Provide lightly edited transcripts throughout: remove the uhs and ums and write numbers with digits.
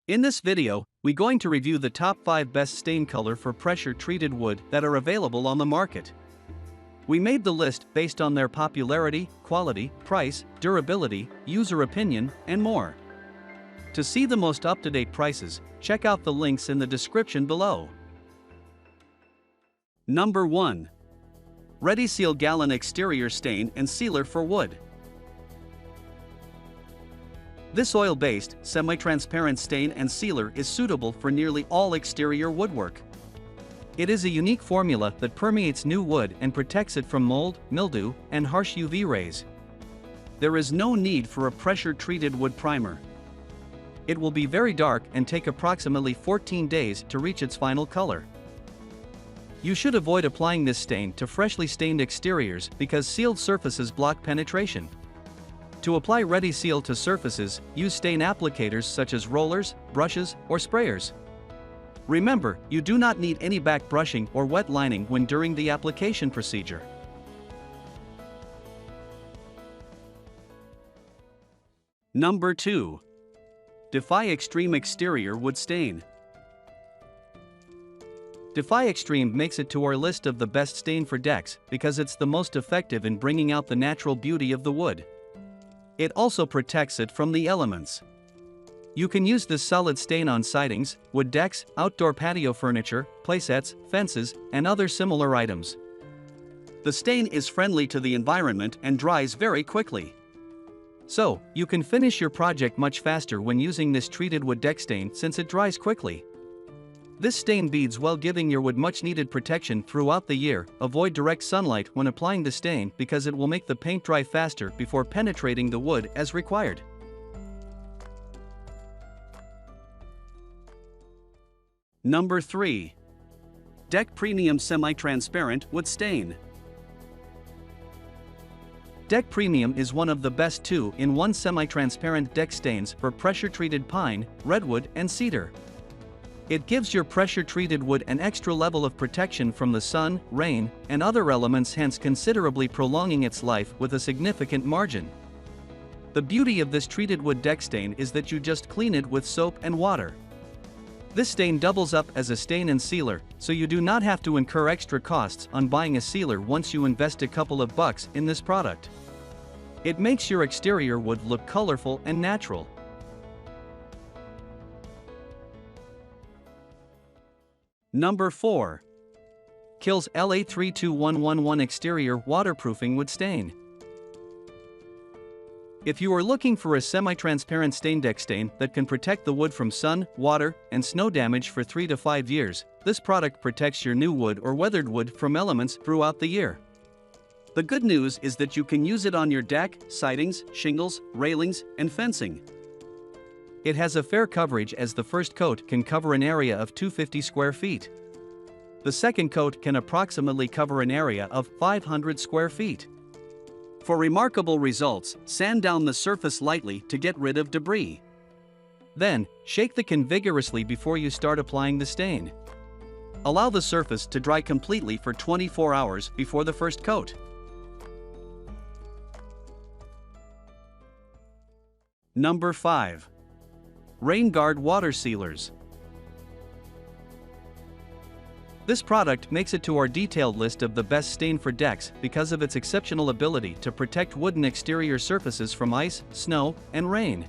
In this video, we're going to review the top 5 best stain color for pressure-treated wood that are available on the market. We made the list based on their popularity, quality, price, durability, user opinion, and more. To see the most up-to-date prices, check out the links in the description below. Number 1. Ready Seal Gallon Exterior Stain and Sealer for Wood. This oil-based, semi-transparent stain and sealer is suitable for nearly all exterior woodwork. It is a unique formula that permeates new wood and protects it from mold, mildew, and harsh UV rays. There is no need for a pressure-treated wood primer. It will be very dark and take approximately 14 days to reach its final color. You should avoid applying this stain to freshly stained exteriors because sealed surfaces block penetration. To apply Ready Seal to surfaces, use stain applicators such as rollers, brushes, or sprayers. Remember, you do not need any back brushing or wet lining when during the application procedure. Number 2. DEFY Extreme Exterior Wood Stain. DEFY Extreme makes it to our list of the best stain for decks because it's the most effective in bringing out the natural beauty of the wood. It also protects it from the elements. You can use this solid stain on sidings, wood decks, outdoor patio furniture, playsets, fences, and other similar items. The stain is friendly to the environment and dries very quickly. So, you can finish your project much faster when using this treated wood deck stain since it dries quickly. This stain beads while giving your wood much needed protection throughout the year. Avoid direct sunlight when applying the stain because it will make the paint dry faster before penetrating the wood as required. Number 3. DEFY Premium Semi-Transparent Wood Stain. DEFY Premium is one of the best 2-in-1 semi-transparent deck stains for pressure-treated pine, redwood, and cedar. It gives your pressure-treated wood an extra level of protection from the sun, rain, and other elements, hence considerably prolonging its life with a significant margin. The beauty of this treated wood deck stain is that you just clean it with soap and water. This stain doubles up as a stain and sealer, so you do not have to incur extra costs on buying a sealer once you invest a couple of bucks in this product. It makes your exterior wood look colorful and natural. Number 4. KILZ LA32111 Exterior Waterproofing Wood Stain. If you are looking for a semi-transparent stain deck stain that can protect the wood from sun, water, and snow damage for 3 to 5 years, this product protects your new wood or weathered wood from elements throughout the year. The good news is that you can use it on your deck, sidings, shingles, railings, and fencing. It has a fair coverage as the first coat can cover an area of 250 square feet. The second coat can approximately cover an area of 500 square feet. For remarkable results, sand down the surface lightly to get rid of debris. Then, shake the can vigorously before you start applying the stain. Allow the surface to dry completely for 24 hours before the first coat. Number 5. Rain Guard Water Sealers. This product makes it to our detailed list of the best stain for decks because of its exceptional ability to protect wooden exterior surfaces from ice, snow, and rain.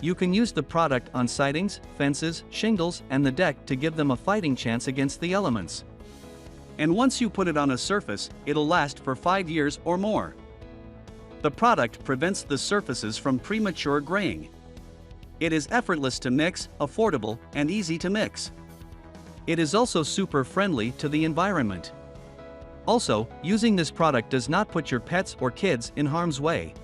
You can use the product on sidings, fences, shingles, and the deck to give them a fighting chance against the elements. And once you put it on a surface, it'll last for 5 years or more. The product prevents the surfaces from premature graying. It is effortless to mix, affordable, and easy to mix. It is also super friendly to the environment. Also, using this product does not put your pets or kids in harm's way.